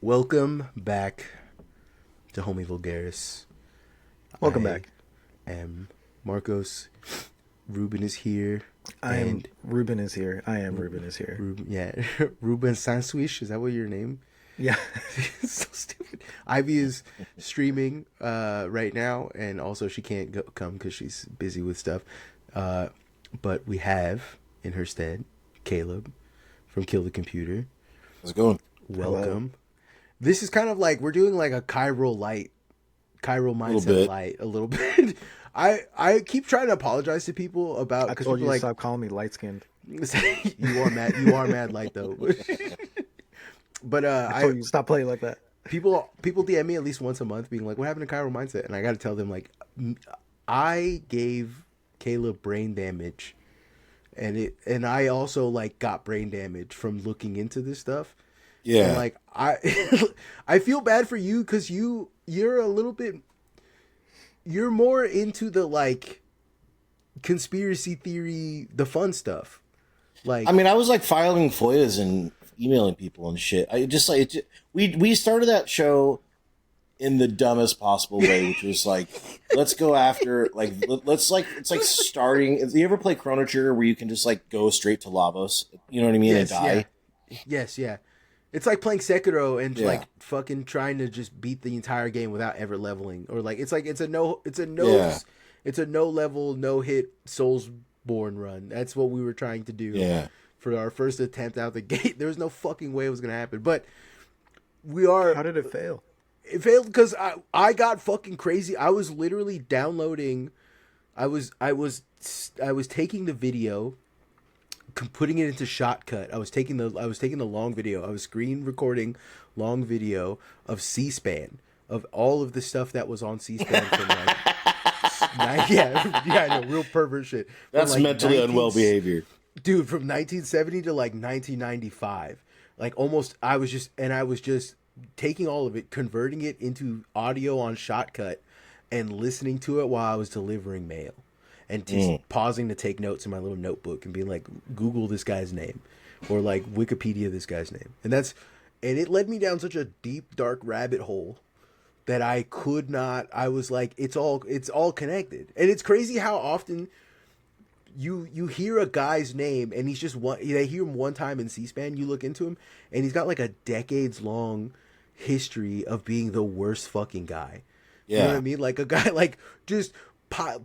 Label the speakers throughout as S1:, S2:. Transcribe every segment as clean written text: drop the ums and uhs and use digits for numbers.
S1: Welcome back to Homie Vulgaris.
S2: Welcome back.
S1: Am Marcos. Ruben is here.
S2: Ruben is here. Ruben is here.
S1: Ruben Sanswish. Is that what your name?
S2: Yeah.
S1: So stupid. Ivy is streaming right now, and also she can't come because she's busy with stuff. But we have in her stead Caleb from Kill the Computer.
S3: How's it going?
S1: Welcome.
S2: Hello.
S1: This is kind of like we're doing like a Chiral mindset light a little bit. I keep trying to apologize to people about
S2: I
S1: because
S2: told
S1: people
S2: you to
S1: like
S2: stop calling me light skinned.
S1: you are mad light though. But
S2: I told you to stop playing like that.
S1: people DM me at least once a month being like, what happened to Chiral mindset? And I got to tell them like, I gave Caleb brain damage, and I also like got brain damage from looking into this stuff.
S3: Yeah.
S1: And like I feel bad for you because you're a little bit, you're more into the like conspiracy theory, the fun stuff. Like,
S3: I mean, I was like filing FOIAs and emailing people and shit. I just like we started that show in the dumbest possible way, which was like, let's go after like let's like it's like starting. You ever play Chrono Trigger where you can just like go straight to Lavos? You know what I mean?
S1: yes,
S3: and die.
S1: yeah. Yes, yeah. It's like playing Sekiro and
S3: Yeah.
S1: like fucking trying to just beat the entire game without ever leveling, or like it's a no level, no hit Soulsborne run. That's what we were trying to do.
S3: Yeah.
S1: For our first attempt out the gate. There was no fucking way it was gonna happen. But we are.
S2: How did it fail?
S1: It failed because I got fucking crazy. I was literally downloading. I was taking the video, putting it into Shotcut. I was taking the long video. I was screen recording long video of C-SPAN, of all of the stuff that was on C-SPAN from like I know, real pervert shit. From
S3: That's
S1: like
S3: mentally unwell behavior.
S1: Dude, from 1970 to like 1995. Like almost I was just taking all of it, converting it into audio on Shotcut and listening to it while I was delivering mail. And just pausing to take notes in my little notebook and being like, Google this guy's name, or like Wikipedia this guy's name. And it led me down such a deep, dark rabbit hole that I could not. I was like, it's all connected. And it's crazy how often you hear a guy's name and he's just one. They hear him one time in C-SPAN. You look into him and he's got like a decades long history of being the worst fucking guy.
S3: Yeah.
S1: You know what I mean? Like a guy like just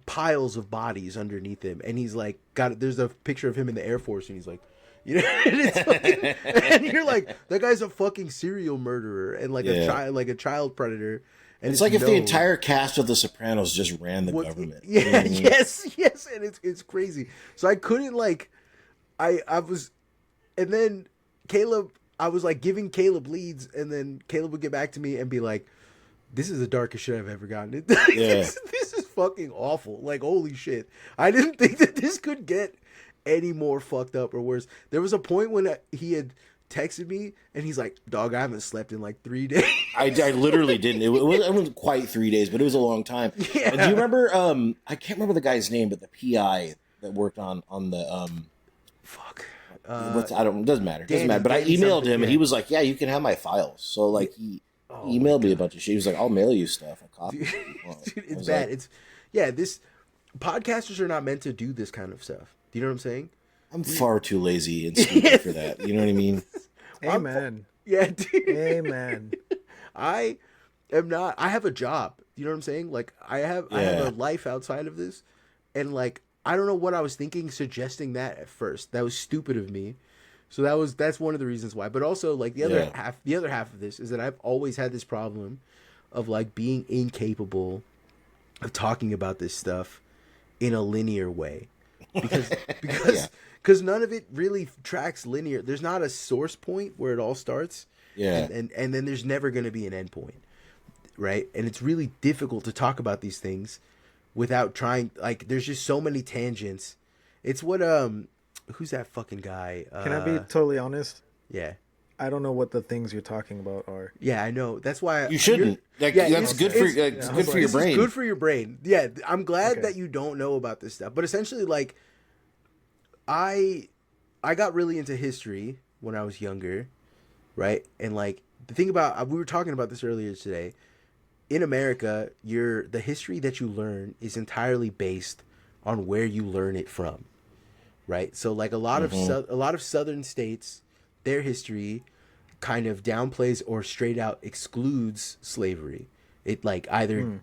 S1: piles of bodies underneath him, and he's like there's a picture of him in the Air Force, and he's like, you know, and it's fucking, and you're like, that guy's a fucking serial murderer and like a child predator. And
S3: It's like if the entire cast of The Sopranos just ran the government.
S1: Yeah,
S3: You know what I mean?
S1: yes, and it's crazy. So I couldn't like, I was, and then Caleb, I was like giving Caleb leads, and then Caleb would get back to me and be like, this is the darkest shit I've ever gotten. This is fucking awful. Like, holy shit. I didn't think that this could get any more fucked up or worse. There was a point when he had texted me and he's like, dog, I haven't slept in like 3 days.
S3: I literally didn't. It wasn't quite 3 days, but it was a long time.
S1: Yeah.
S3: And do you remember, I can't remember the guy's name, but the PI that worked on the,
S1: Fuck.
S3: it doesn't matter.
S1: Danny,
S3: But I
S1: Danny
S3: emailed
S1: something,
S3: him and he was like, yeah, you can have my files. So like he emailed me a bunch of shit. He was like, I'll mail you stuff. A copy.
S1: Dude, it's bad.
S3: Like,
S1: This podcasters are not meant to do this kind of stuff. Do you know what I'm saying?
S3: I'm far too lazy and stupid for that. You know what I mean?
S2: Amen.
S1: Yeah, dude.
S2: Amen.
S1: I am not. I have a job. You know what I'm saying? Like I have a life outside of this, and like I don't know what I was thinking suggesting that at first. That was stupid of me. So that's one of the reasons why. But also like the other half of this is that I've always had this problem of like being incapable of talking about this stuff in a linear way, because none of it really tracks linear. There's not a source point where it all starts.
S3: Yeah.
S1: And then there's never going to be an end point, right? And it's really difficult to talk about these things without trying. Like, there's just so many tangents. It's what who's that fucking guy?
S2: Can I be totally honest?
S1: Yeah.
S2: I don't know what the things you're talking about are.
S1: Yeah, I know. That's why
S3: you shouldn't. That's good for your brain.
S1: It's good for your brain. Yeah, I'm glad that you don't know about this stuff. But essentially, like, I got really into history when I was younger, right? And like the thing about we were talking about this earlier today. In America, the history that you learn is entirely based on where you learn it from, right? So like a lot of southern states, their history kind of downplays or straight out excludes slavery. It like either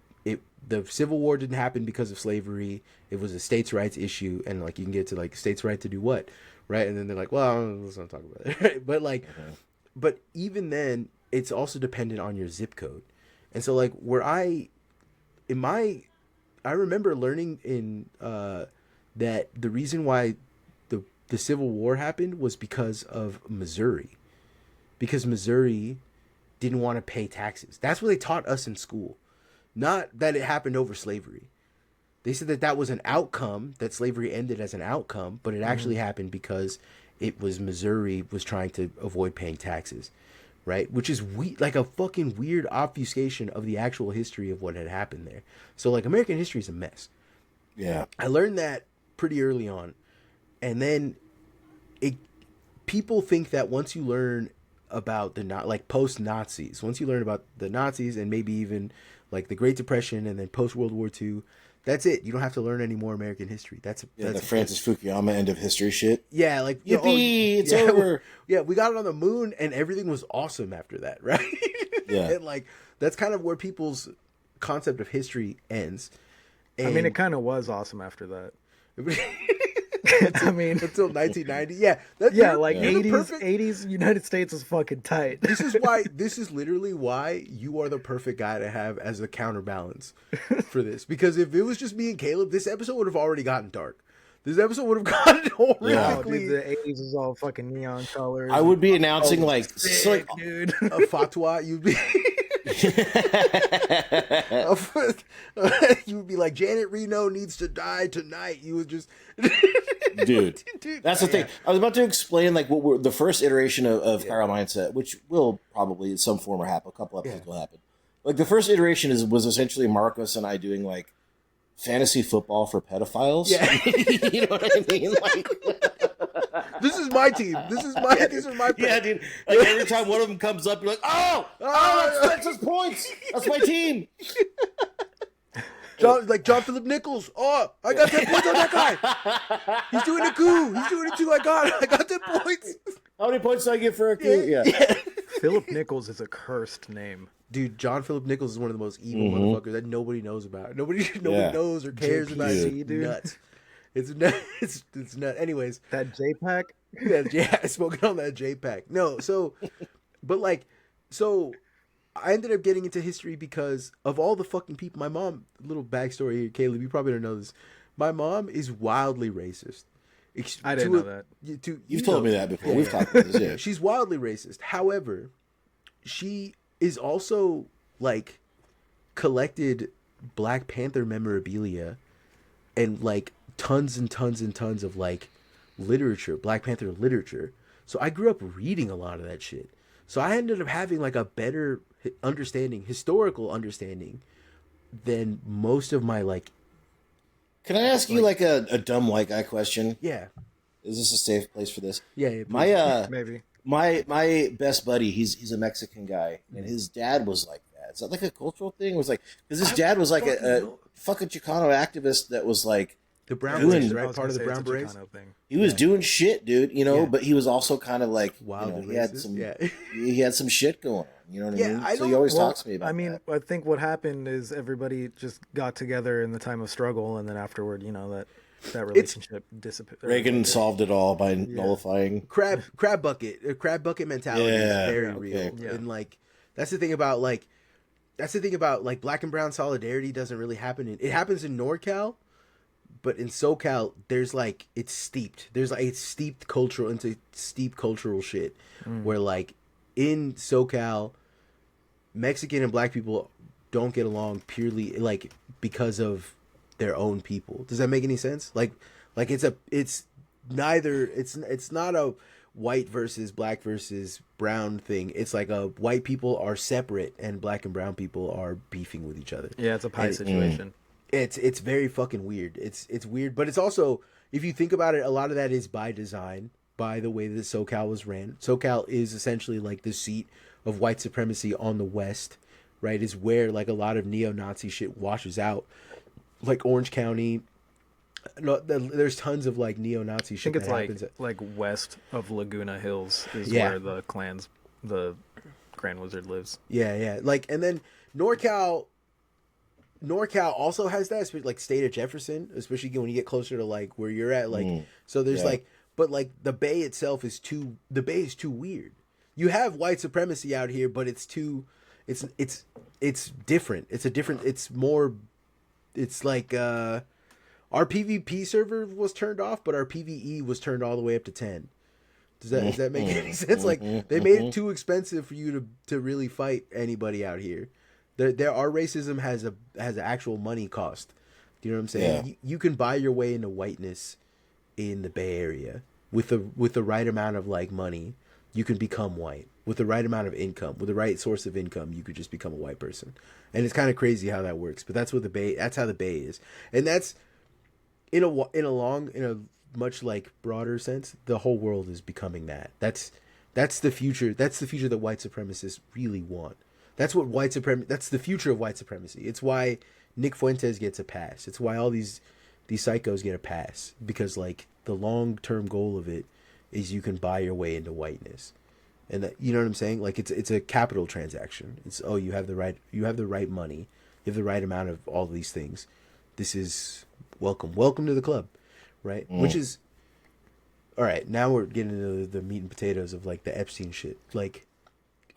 S1: the Civil War didn't happen because of slavery. It was a states' rights issue, and like you can get to like states' right to do what, right? And then they're like, well, let's not talk about it, right? But like, but even then, it's also dependent on your zip code, and so like I remember learning in that the reason why the Civil War happened was because of Missouri, because Missouri didn't want to pay taxes. That's what they taught us in school. Not that it happened over slavery. They said that was an outcome, that slavery ended as an outcome, but it actually happened because it was Missouri was trying to avoid paying taxes, right? Which is like a fucking weird obfuscation of the actual history of what had happened there. So like American history is a mess.
S3: Yeah.
S1: I learned that pretty early on. And then people think that once you learn about like post-Nazis, once you learn about the Nazis and maybe even like the Great Depression and then post-World War II, that's it. You don't have to learn any more American history. That's
S3: the Francis Fukuyama end of history shit.
S1: Yeah, like
S3: yippee, it's over.
S1: We got it on the moon and everything was awesome after that, right?
S3: Yeah.
S1: And like that's kind of where people's concept of history ends. And
S2: I mean, it kind of was awesome after that.
S1: I mean, until 1990. Yeah. You're
S2: 80s United States was fucking tight.
S1: This is literally why you are the perfect guy to have as a counterbalance for this. Because if it was just me and Caleb, this episode would have already gotten dark. This episode would have gotten horrifically.
S2: Dude, the 80s is all fucking neon colors.
S3: I would be announcing
S2: sick, dude.
S1: A fatwa. You'd be. You would be like, Janet Reno needs to die tonight. You would just.
S3: Dude, that's the thing. I was about to explain like what were the first iteration of Chiral Mindset, which will probably in some form or happen. A couple episodes will happen. Like the first iteration was essentially Marcos and I doing like fantasy football for pedophiles. Yeah. You know what I mean? Like,
S1: this is my team. These are my picks.
S3: Yeah, dude. Like every time one of them comes up, you're like, that's his points. That's my team.
S1: John Philip Nichols. Oh, I got 10 points on that guy. He's doing a coup. He's doing it too. I got 10 points.
S3: How many points do I get for a coup? Yeah.
S2: Philip Nichols is a cursed name.
S1: Dude, John Philip Nichols is one of the most evil motherfuckers that nobody knows about. Nobody knows or cares about. It's nuts. It's nuts. It's nuts. Anyways,
S2: that JPEG.
S1: Yeah, smoking on that JPEG. No, so I ended up getting into history because of all the fucking people. My mom, little backstory here, Caleb, you probably don't know this. My mom is wildly racist.
S2: I didn't know that.
S3: You've told me that before. We've talked about this. Yeah,
S1: she's wildly racist. However, she is also like collected Black Panther memorabilia and like tons and tons and tons of like literature, Black Panther literature. So I grew up reading a lot of that shit. So I ended up having like a better historical understanding than most of my like.
S3: Can I ask you like a dumb white guy question?
S1: Yeah.
S3: Is this a safe place for this?
S1: Yeah.
S2: Maybe.
S3: My best buddy, he's a Mexican guy, and his dad was like that. Is that like a cultural thing? It was like because his dad was like a fucking Chicano activist that was like
S1: the brown berets, right? Part of the brown berets
S2: thing.
S3: He was doing shit, dude. You know, but he was also kind of like
S1: wild.
S3: He had some he had some shit going on. You know what I mean? So he always talks to me about.
S2: I mean,
S3: that.
S2: I think what happened is everybody just got together in the time of struggle, and then afterward, that relationship disappeared.
S3: Reagan solved it all by nullifying
S1: crab bucket mentality is very real. Yeah. And like that's the thing about like black and brown solidarity doesn't really happen it happens in NorCal, but in SoCal there's like it's steeped into steep cultural shit where like in SoCal Mexican and black people don't get along purely like because of their own people. Does that make any sense? Like it's not a white versus black versus brown thing. It's like a white people are separate and black and brown people are beefing with each other.
S2: Yeah, it's a pie situation.
S1: It's very fucking weird. It's weird, but it's also if you think about it, a lot of that is by design. by the way that SoCal was ran. SoCal is essentially like the seat of white supremacy on the West, right? Is where like a lot of neo-Nazi shit washes out, like Orange County. No, there's tons of like neo-Nazi
S2: I
S1: shit
S2: think
S1: that
S2: it's
S1: happens.
S2: like west of Laguna Hills is
S1: Yeah.
S2: where the Grand Wizard lives.
S1: Yeah. Like, and then NorCal also has that, like state of Jefferson, especially when you get closer to like where you're at. Like, so there's
S3: Yeah.
S1: like, but like the Bay itself the Bay is too weird. You have white supremacy out here, but it's different. It's like, our PvP server was turned off, but our PvE was turned all the way up to 10. Does that make any sense? Like, they made it too expensive for you to really fight anybody out here. Our racism has an actual money cost. Do you know what I'm saying?
S3: Yeah.
S1: You can buy your way into whiteness in the Bay Area with the right amount of like money. You can become white with the right amount of income, with the right source of income. You could just become a white person, and it's kind of crazy how that works. But that's what that's how the Bay is, and that's in a much like broader sense. The whole world is becoming that. That's the future. That's the future that white supremacists really want. That's what that's the future of white supremacy. It's why Nick Fuentes gets a pass. It's why all these psychos get a pass, because like the long-term goal of it is you can buy your way into whiteness. And that, you know what I'm saying? Like it's a capital transaction. It's, oh, you have the right money. You have the right amount of all these things. This is welcome to the club, right? Which is all right. Now we're getting into the meat and potatoes of like the Epstein shit. Like,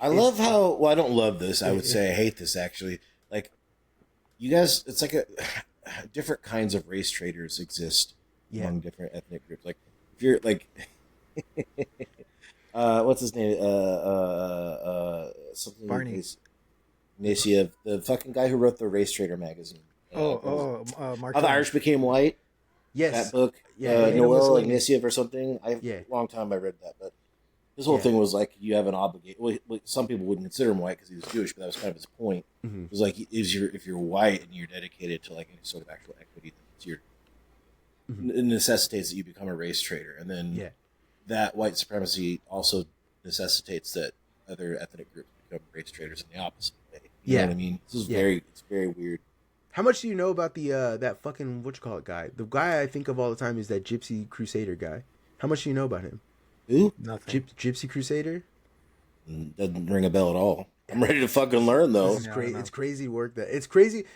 S3: I love how, well, I don't love this. I would say I hate this, actually. Like, you guys, it's like different kinds of race traders exist among different ethnic groups. Like, if you're like, what's his name? Something
S2: Barney.
S3: Nasiev, the fucking guy who wrote the Race Trader magazine.
S2: Mark.
S3: How the Irish Became White.
S1: yes,
S3: That book, Noel Ignaceev or something. Long time I read that, but his whole thing was like, you have an obligation. Well, some people wouldn't consider him white because he was Jewish, but that was kind of his point.
S1: Mm-hmm.
S3: It was like, if you're white and you're dedicated to like any sort of actual equity, it necessitates that you become a race trader, and then that white supremacy also necessitates that other ethnic groups become race traders in the opposite way. You know what I mean? This is it's very weird.
S1: How much do you know about the that fucking guy? The guy I think of all the time is that Gypsy Crusader guy. How much do you know about him?
S3: Who?
S2: Nothing.
S1: Gypsy Crusader?
S3: Doesn't ring a bell at all. I'm ready to fucking learn though.
S1: It's crazy work. It's crazy.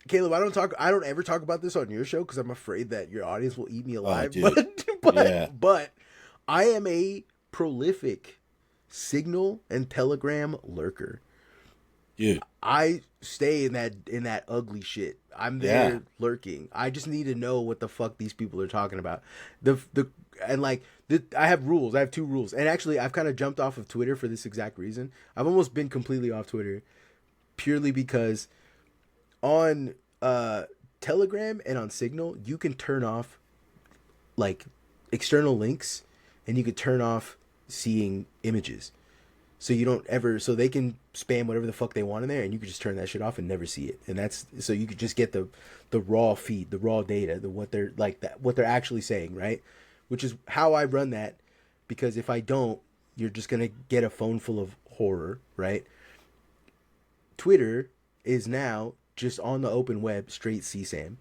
S1: Caleb, I don't ever talk about this on your show because I'm afraid that your audience will eat me alive. But I am a prolific Signal and Telegram lurker.
S3: Dude,
S1: I stay in that ugly shit. I'm there lurking. I just need to know what the fuck these people are talking about. I have rules. I have two rules. And actually, I've kind of jumped off of Twitter for this exact reason. I've almost been completely off Twitter purely because on Telegram and on Signal, you can turn off like external links, and you can turn off seeing images. So you don't ever, so they can spam whatever the fuck they want in there, and you can just turn that shit off and never see it. And that's, so you could just get the raw feed, the raw data, what they're actually saying, right? Which is how I run that, because if I don't, you're just gonna get a phone full of horror, right? Twitter is now just on the open web, straight CSAM.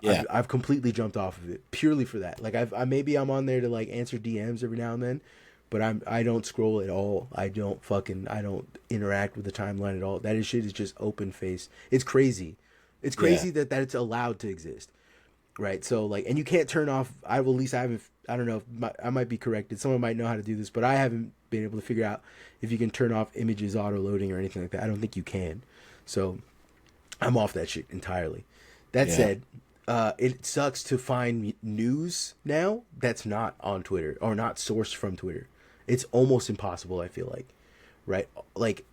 S3: Yeah.
S1: I've completely jumped off of it purely for that. Like maybe I'm on there to like answer DMs every now and then, but I don't scroll at all. I don't interact with the timeline at all. That shit is just open face. It's crazy. It's crazy that it's allowed to exist. Right. So like, and you can't turn off, I don't know, I might be corrected. Someone might know how to do this, but I haven't been able to figure out if you can turn off images auto loading or anything like that. I don't think you can. So I'm off that shit entirely. That said, it sucks to find news now that's not on Twitter or not sourced from Twitter. It's almost impossible, I feel like. Right? Like,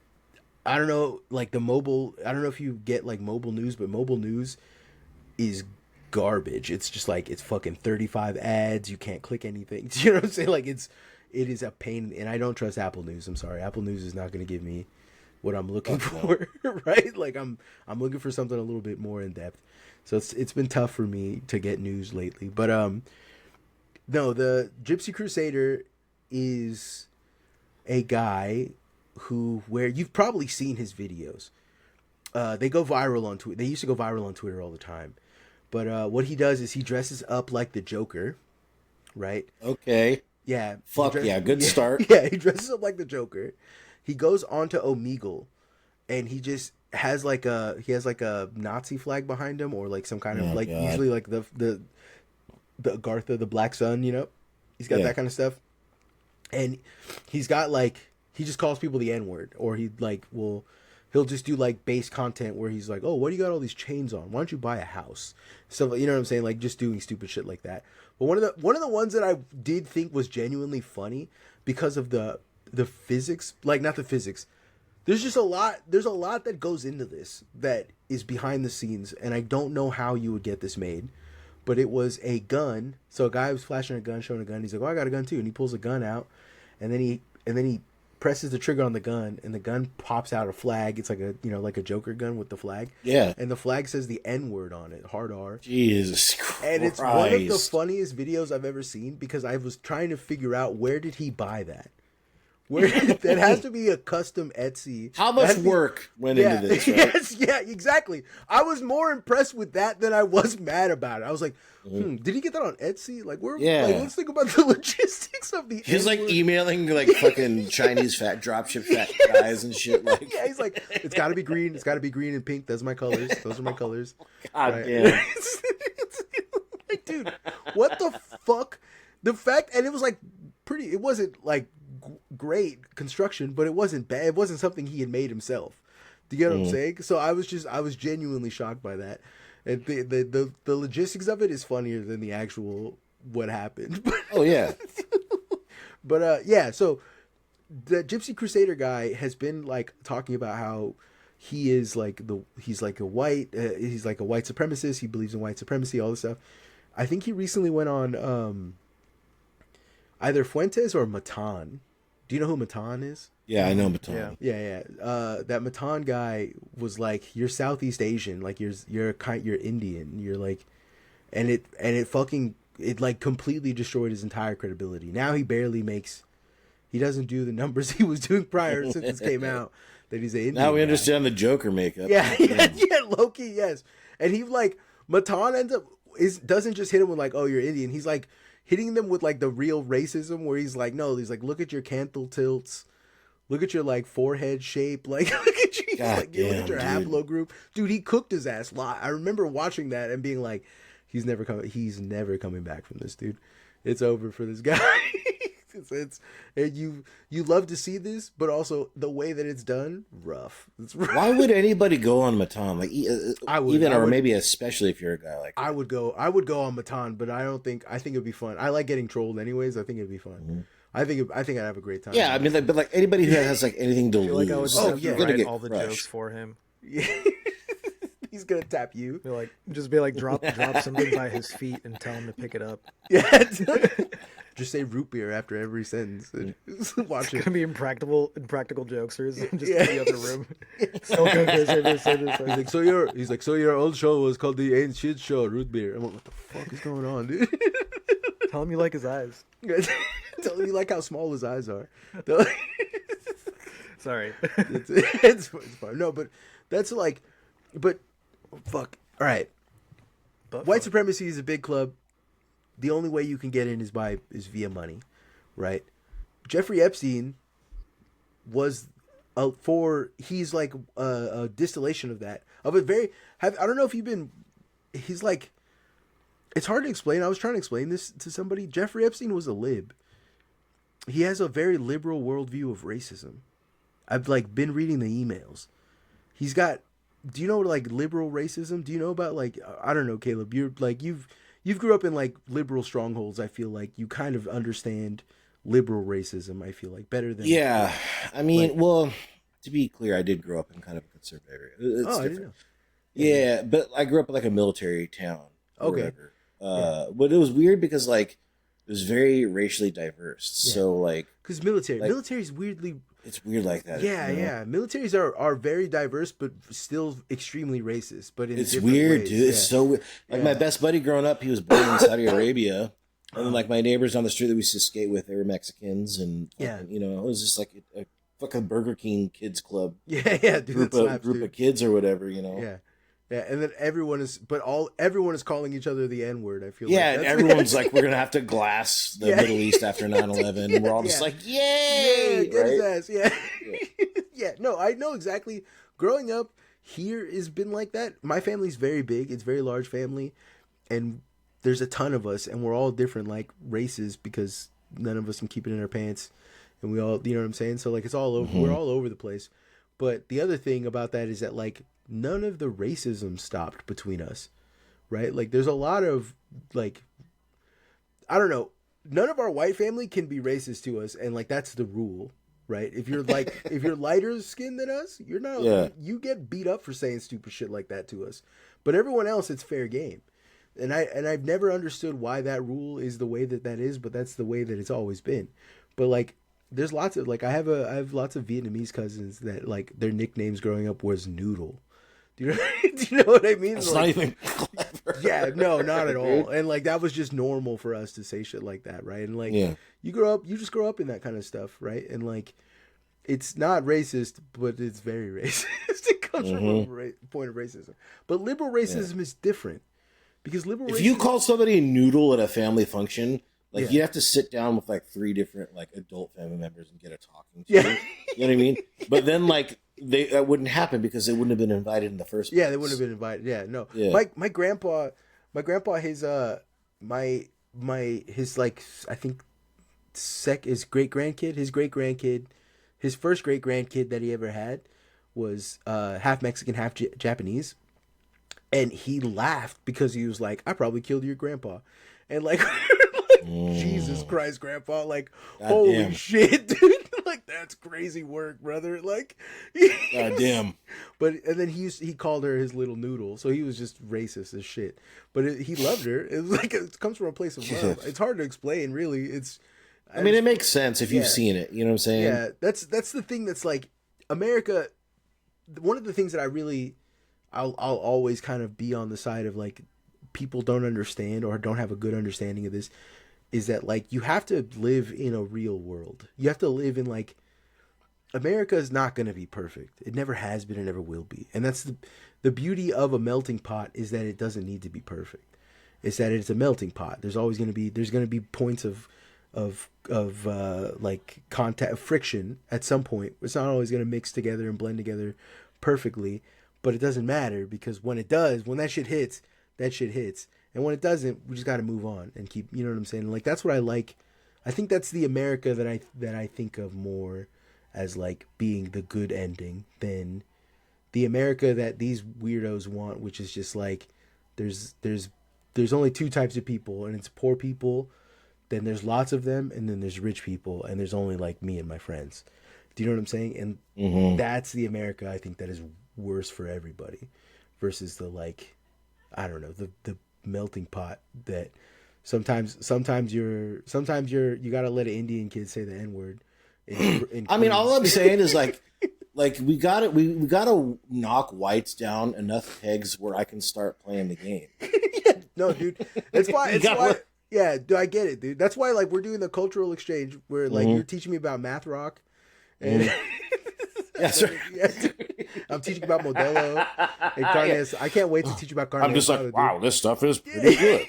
S1: I don't know, like I don't know if you get like mobile news, but mobile news is garbage. It's just like, it's fucking 35 ads. You can't click anything. You know what I'm saying? Like, it is a pain, and I don't trust Apple News. I'm sorry. Apple News is not going to give me what I'm looking for, right? Like, I'm looking for something a little bit more in depth. So it's been tough for me to get news lately. But No, the Gypsy Crusader is a guy where you've probably seen his videos. They go viral on Twitter. They used to go viral on Twitter all the time. But what he does is he dresses up like the Joker, right?
S3: Okay.
S1: Yeah.
S3: Good start.
S1: Yeah, he dresses up like the Joker. He goes onto Omegle, and he just has like a Nazi flag behind him, or like some kind of God. Usually like the Gartha, the Black Sun, you know? He's got that kind of stuff. And he's got like, he just calls people the N-word, or he'll just do like base content where he's like, oh, what do you got all these chains on? Why don't you buy a house? So, you know what I'm saying? Like just doing stupid shit like that. But one of the ones that I did think was genuinely funny because of the physics, like not the physics. There's a lot that goes into this that is behind the scenes, and I don't know how you would get this made. But it was a gun. So a guy was flashing a gun, showing a gun. He's like, "Oh, I got a gun too." And he pulls a gun out, and then he presses the trigger on the gun, and the gun pops out a flag. It's like a Joker gun with the flag.
S3: Yeah.
S1: And the flag says the N-word on it, hard R.
S3: Jesus Christ.
S1: And it's one of the funniest videos I've ever seen because I was trying to figure out where did he buy that. That has to be a custom Etsy.
S3: How much work went into this, right?
S1: Yes, yeah, exactly. I was more impressed with that than I was mad about it. I was like, did he get that on Etsy? Like, let's think about the logistics of the
S3: He's like emailing like fucking Chinese dropship fat guys and shit. Like,
S1: yeah, he's like, it's got to be green. It's got to be green and pink. Those are my colors. Those are my colors.
S3: God damn.
S1: Like, dude, what the fuck? The fact, and it was like it wasn't like great construction, but it wasn't bad. It wasn't something he had made himself. Do you get what I'm saying? So I was genuinely shocked by that. And the logistics of it is funnier than the actual what happened.
S3: Oh yeah.
S1: But yeah, so the Gypsy Crusader guy has been like talking about how he is like he's like a white supremacist. He believes in white supremacy, all this stuff. I think he recently went on either Fuentes or Matan. Do you know who Matan is?
S3: Yeah, I know Matan.
S1: Yeah. That Matan guy was like, "You're Southeast Asian, like you're Indian, you're like," and it like completely destroyed his entire credibility. Now he doesn't do the numbers he was doing prior since this came out. That he's an Indian.
S3: Now we understand the Joker makeup.
S1: Yeah, Loki, yes. And he like Matan doesn't just hit him with like, "Oh, you're Indian." He's like hitting them with like the real racism where he's like, no, he's like, look at your canthal tilts, look at your like forehead shape, like look at you, look at your haplogroup. Dude, he cooked his ass lot. I remember watching that and being like, he's never coming back from this, dude. It's over for this guy. it's and you love to see this, but also the way that it's done, rough. It's rough.
S3: Why would anybody go on Matan? Like, maybe especially if you're a guy like that.
S1: I would go on Matan, but I think it'd be fun. I like getting trolled anyways. I think it'd be fun. Mm-hmm. I think I'd have a great time.
S3: Yeah, I mean, but like anybody who has like anything to lose,
S2: like I would just write all the jokes for him.
S1: Yeah. He's gonna tap you.
S2: Be like drop something by his feet and tell him to pick it up.
S1: Yeah. Just say root beer after every sentence. Watch
S2: it's gonna be impractical jokesters. Just in the other room. So
S1: he's like, so your old show was called the Ain't Shit Show, root beer. I'm like, what the fuck is going on, dude?
S2: Tell him you like his eyes.
S1: Tell him you like how small his eyes are.
S2: Sorry.
S1: It's fine. No, but that's like, fuck. All right. White supremacy is a big club. The only way you can get in is via money, right? Jeffrey Epstein he's like a distillation of that. I don't know if he's like, it's hard to explain. I was trying to explain this to somebody. Jeffrey Epstein was a lib. He has a very liberal worldview of racism. I've like been reading the emails. He's got, do you know like liberal racism? Do you know about like, I don't know, Caleb, you're like, you've grew up in like liberal strongholds. I feel like you kind of understand liberal racism. I feel like better than.
S3: Yeah. I mean, well, to be clear, I did grow up in kind of a conservative area. It's different. I didn't know. Yeah, but I grew up in like a military town.
S1: Okay.
S3: But it was weird because like it was very racially diverse. Yeah. So like,
S1: because military's weirdly.
S3: It's weird like that.
S1: Yeah, yeah. Militaries are very diverse, but still extremely racist. But it's
S3: weird,
S1: ways.
S3: dude. It's so weird. Like my best buddy growing up, he was born in Saudi Arabia, And then, like, my neighbors on the street that we used to skate with, they were Mexicans, and
S1: Yeah.
S3: you know, it was just like a fucking Burger King kids club
S1: Yeah, dude,
S3: group
S1: that slaps,
S3: of
S1: dude.
S3: kids or whatever, you know.
S1: Yeah. Yeah, and then everyone is calling each other the N-word, I feel
S3: Yeah,
S1: like.
S3: and everyone's like, we're gonna have to glass the
S1: Yeah.
S3: Middle East after 9/11, and we're all just
S1: Yeah.
S3: like,
S1: Yeah,
S3: yay!
S1: get his
S3: Right?
S1: ass. Yeah. Yeah, no, I know exactly. Growing up here has been like that. My family's very big. It's a very large family, and there's a ton of us, and we're all different like races because none of us can keep it in our pants, and we all, you know what I'm saying? So like it's all over. We're all over the place. But the other thing about that is that like none of the racism stopped between us, right? Like there's a lot of like, I don't know, none of our white family can be racist to us, and like that's the rule, right? If you're like if you're lighter skinned than us, you're not.
S3: Yeah.
S1: You get beat up for saying stupid shit like that to us. But everyone else, it's fair game. And I've never understood why that rule is the way that is, but that's the way that it's always been. But like, there's lots of like I have lots of Vietnamese cousins that like their nicknames growing up was Noodle. Do you know, do you know what I mean?
S3: It's
S1: Like,
S3: not even clever.
S1: yeah, no, not at all. And like that was just normal for us to say shit like that, right? And like
S3: Yeah.
S1: you just grow up in that kind of stuff, right? And like it's not racist, but it's very racist. It comes from a point of racism. But liberal racism is different because liberal.
S3: If you
S1: racism,
S3: call somebody a noodle at a family function, like
S1: Yeah.
S3: you have to sit down with like 3 different like adult family members and get a talking to.
S1: Yeah.
S3: You know what I mean? But then like that wouldn't happen because they wouldn't have been invited in the first place.
S1: yeah, they wouldn't have been invited. Yeah, no.
S3: Yeah.
S1: My grandpa, his his like I think his great grandkid, his first great grandkid that he ever had was half Mexican, half Japanese, and he laughed because he was like, "I probably killed your grandpa," and like, Jesus Christ, grandpa, like, holy
S3: damn.
S1: shit, dude, like that's crazy work, brother, like,
S3: God damn.
S1: But and then he called her his little noodle, so he was just racist as shit. But he loved her. It was like it comes from a place of love. It's hard to explain, really.
S3: I mean, it makes sense if you've seen it. You know what I'm saying?
S1: Yeah, that's the thing that's like America. One of the things that I'll always kind of be on the side of like people don't understand or don't have a good understanding of this is that like you have to live in a real world. You have to live in like America is not going to be perfect. It never has been and never will be. And that's the beauty of a melting pot is that it doesn't need to be perfect. It's that it's a melting pot. There's going to be points of like contact friction at some point. It's not always going to mix together and blend together perfectly, but it doesn't matter because when it does, when that shit hits, and when it doesn't, we just got to move on and keep. You know what I'm saying? Like that's what I like. I think that's the America that I think of more as like being the good ending than the America that these weirdos want, which is just like there's only 2 types of people, and it's poor people. Then there's lots of them, and then there's rich people, and there's only like me and my friends. Do you know what I'm saying? And that's the America I think that is worse for everybody, versus the like, I don't know, the melting pot that sometimes you gotta let an Indian kid say the N-word.
S3: I mean, all I'm saying is like we gotta knock whites down enough pegs where I can start playing the game.
S1: No, dude, that's why. Yeah, dude, I get it, dude. That's why, like, we're doing the cultural exchange where, like, you're teaching me about math rock, and
S3: Yes, sir.
S1: I'm teaching about Modelo and carne. I can't wait to teach you about carne.
S3: I'm just
S1: asada,
S3: like, wow,
S1: dude.
S3: this stuff is pretty good.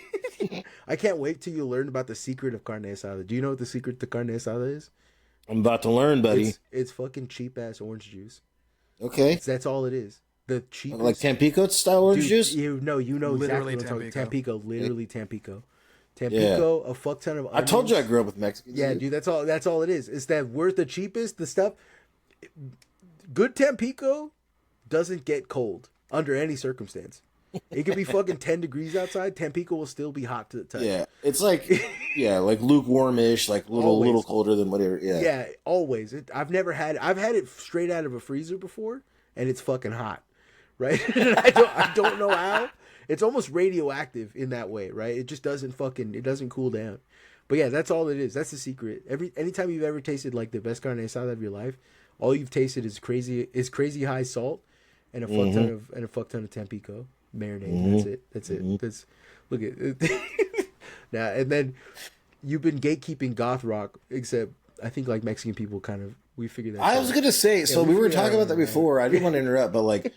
S1: I can't wait till you learn about the secret of carne asada. Do you know what the secret to carne asada is?
S3: I'm about to learn, buddy.
S1: It's fucking cheap ass orange juice.
S3: Okay.
S1: That's all it is. The cheapest,
S3: Like Tampico style orange juice?
S1: You know
S2: Literally
S1: exactly what I'm talking.
S2: Tampico.
S1: Tampico, literally Tampico. Tampico, a fuck ton of
S3: I told you I grew up with Mexicans.
S1: Yeah, dude, that's all it is. It's that worth the cheapest, the stuff. Good Tampico doesn't get cold under any circumstance. It could be fucking 10 degrees outside. Tampico will still be hot to the touch.
S3: Yeah, it's like like lukewarm-ish, like little colder than whatever. Yeah,
S1: Yeah, always. I've had it straight out of a freezer before, and it's fucking hot, right? I don't know how. It's almost radioactive in that way, right? It just doesn't cool down. But yeah, that's all it is. That's the secret. Anytime you've ever tasted like the best carne asada of your life, all you've tasted is crazy high salt and a fuck ton of Tampico marinade. That's it. Look at Nah, and then you've been gatekeeping goth rock, except I think like Mexican people kind of we figured that.
S3: I was gonna say, so we were talking about that before. I didn't want to interrupt, but like,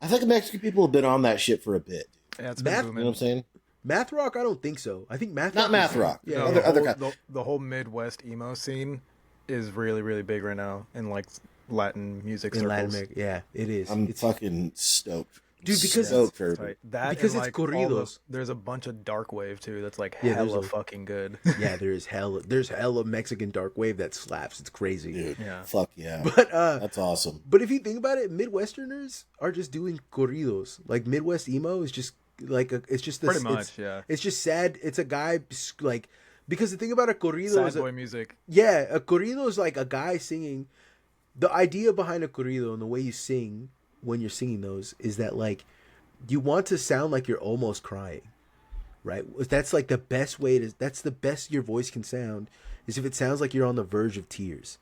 S3: I think Mexican people have been on that shit for a bit.
S2: Yeah, it's
S1: Math-
S2: been
S3: You know
S2: booming.
S3: what I'm saying?
S1: Math rock. I don't think so. I think math
S3: Not
S1: rock
S3: math
S1: is-
S3: rock.
S1: Yeah,
S2: No,
S3: Other
S2: the whole Midwest emo scene is really, really big right now in like Latin music
S1: in
S2: circles.
S1: Latin America. Yeah, it is.
S3: I'm
S1: It's
S3: fucking stoked.
S1: Dude, because
S3: stoked for
S2: Right. That
S1: Because
S2: and,
S1: it's
S2: like, all
S1: corridos.
S2: there's a bunch of dark wave too. That's like
S1: Yeah, there's
S2: hella
S1: a-
S2: fucking good.
S1: yeah, there's hella Mexican dark wave that slaps. It's crazy.
S3: dude.
S2: Yeah.
S3: Fuck yeah,
S1: But
S3: that's awesome.
S1: but if you think about it, Midwesterners are just doing corridos. Like Midwest emo is just like it's just this,
S2: Pretty much,
S1: it's,
S2: yeah.
S1: It's just sad. It's a guy like because the thing about a corrido
S2: Sad
S1: is
S2: boy music.
S1: yeah, a corrido is like a guy singing. The idea behind a corrido and the way you sing when you're singing those is that like you want to sound like you're almost crying, right? That's like the best way to. That's the best your voice can sound is if it sounds like you're on the verge of tears,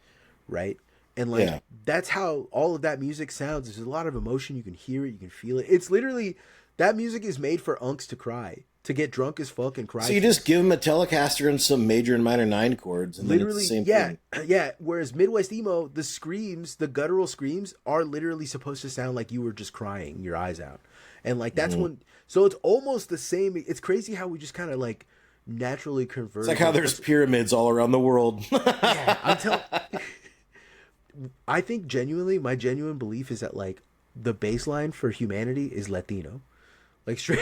S1: right? And like
S3: Yeah.
S1: that's how all of that music sounds. There's a lot of emotion. You can hear it. You can feel it. It's literally that music is made for unks to cry, to get drunk as fuck and cry.
S3: So you just give them a Telecaster and some major and minor 9 chords, and
S1: Literally,
S3: then it's the same
S1: yeah,
S3: thing.
S1: yeah. Whereas Midwest emo, the screams, the guttural screams, are literally supposed to sound like you were just crying your eyes out, and like that's when. So it's almost the same. It's crazy how we just kind of like naturally convert.
S3: It's like how there's pyramids all around the world.
S1: Yeah, I'm telling. I think genuinely, my genuine belief is that like the baseline for humanity is Latino, like straight,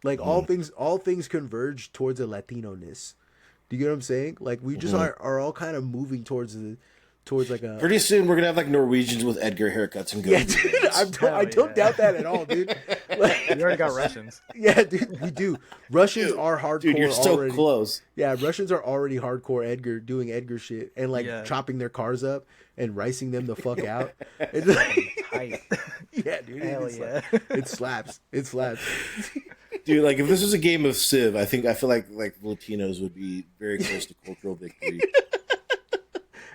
S1: like all things converge towards a Latino-ness. Do you get what I'm saying? Like we just are all kind of moving towards like a.
S3: Pretty soon we're gonna have like Norwegians with Edgar haircuts and
S1: Yeah,
S3: goatee.
S1: dude, I don't
S2: yeah.
S1: doubt that at all, dude. Like,
S2: You already got Russians.
S1: yeah, dude, we do. Russians are hardcore
S3: Dude, you're so
S1: already.
S3: close.
S1: Yeah, Russians are already hardcore Edgar doing Edgar shit and like
S2: Yeah.
S1: chopping their cars up and ricing them the fuck out. It's like,
S2: Tight.
S1: yeah, dude.
S2: Hell
S1: it's
S2: yeah.
S1: it slaps. It slaps.
S3: Dude, like if this was a game of Civ, I feel like Latinos would be very close to cultural victory.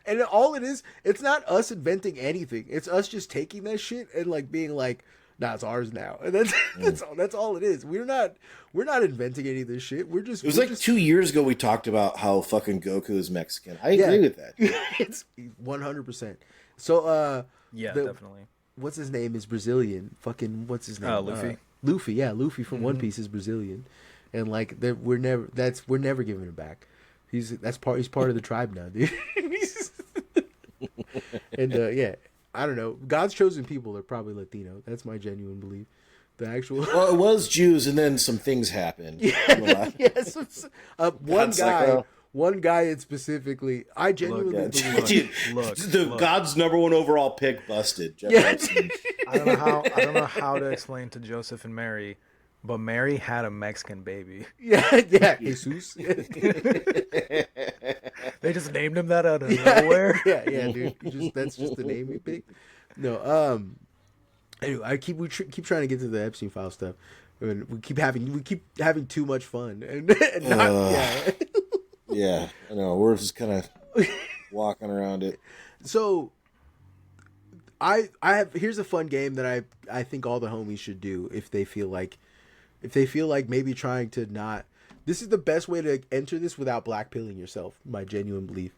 S1: And all it is, it's not us inventing anything. It's us just taking that shit and like being like, nah, it's ours now. And that's all it is. We're not inventing any of this shit. We're just
S3: It was like 2 years ago we talked about how fucking Goku is Mexican. I
S1: Yeah.
S3: agree with that.
S1: It's 100%. So
S2: Yeah,
S1: The-
S2: definitely.
S1: what's his name is Brazilian. Fucking what's his name?
S2: Luffy.
S1: Luffy, yeah, Luffy from One Piece is Brazilian, and like we're never giving him back. He's part of the tribe now, dude. And yeah, I don't know. God's chosen people are probably Latino. That's my genuine belief. The actual
S3: Well, it was Jews, and then some things happened.
S1: yes, one
S3: God's
S1: guy.
S3: like, oh.
S1: One guy in specifically, I genuinely
S3: Yeah,
S1: believe.
S3: dude,
S2: Look,
S3: the
S2: look.
S3: God's #1 overall pick busted. Jeff
S1: Yeah.
S3: Epstein.
S2: I don't know how to explain to Joseph and Mary, but Mary had a Mexican baby.
S1: Yeah, Jesus.
S2: They just named him that out of nowhere.
S1: yeah, dude. That's just the name we picked. No, anyway, we keep trying to get to the Epstein file stuff. I mean, we keep having too much fun, and not, yeah.
S3: Yeah, I know. We're just kind of walking around it.
S1: So, I have here's a fun game that I think all the homies should do if they feel like maybe trying to not. This is the best way to enter this without blackpilling yourself. My genuine belief,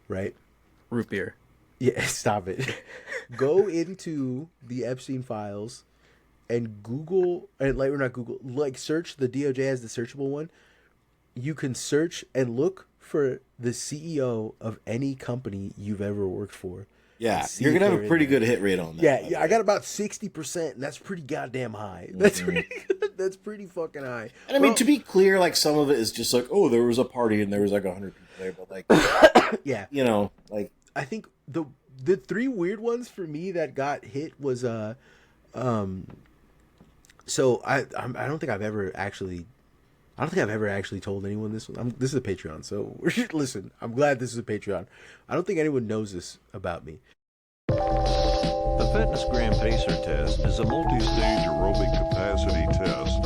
S1: right?
S2: Root beer.
S1: Yeah, stop it. Go into the Epstein files and Google, and like, or not Google, like search the DOJ as the searchable one. You can search and look for the CEO of any company you've ever worked for.
S3: Yeah,
S1: See
S3: you're
S1: if
S3: gonna
S1: they're
S3: have a
S1: in
S3: pretty
S1: there.
S3: good hit rate on that.
S1: Yeah, I got about 60%, and that's pretty goddamn high. That's pretty good. That's pretty fucking high.
S3: And I mean,
S1: Well,
S3: to be clear, like some of it is just like, oh, there was a party and there was like 100 people there, but like,
S1: yeah,
S3: you know, like
S1: I think the three weird ones for me that got hit was so I don't think I've ever actually told anyone this one. This is a Patreon, so listen. I'm glad this is a Patreon. I don't think anyone knows this about me.
S4: The Fitness Gram Pacer test is a multi-stage aerobic capacity test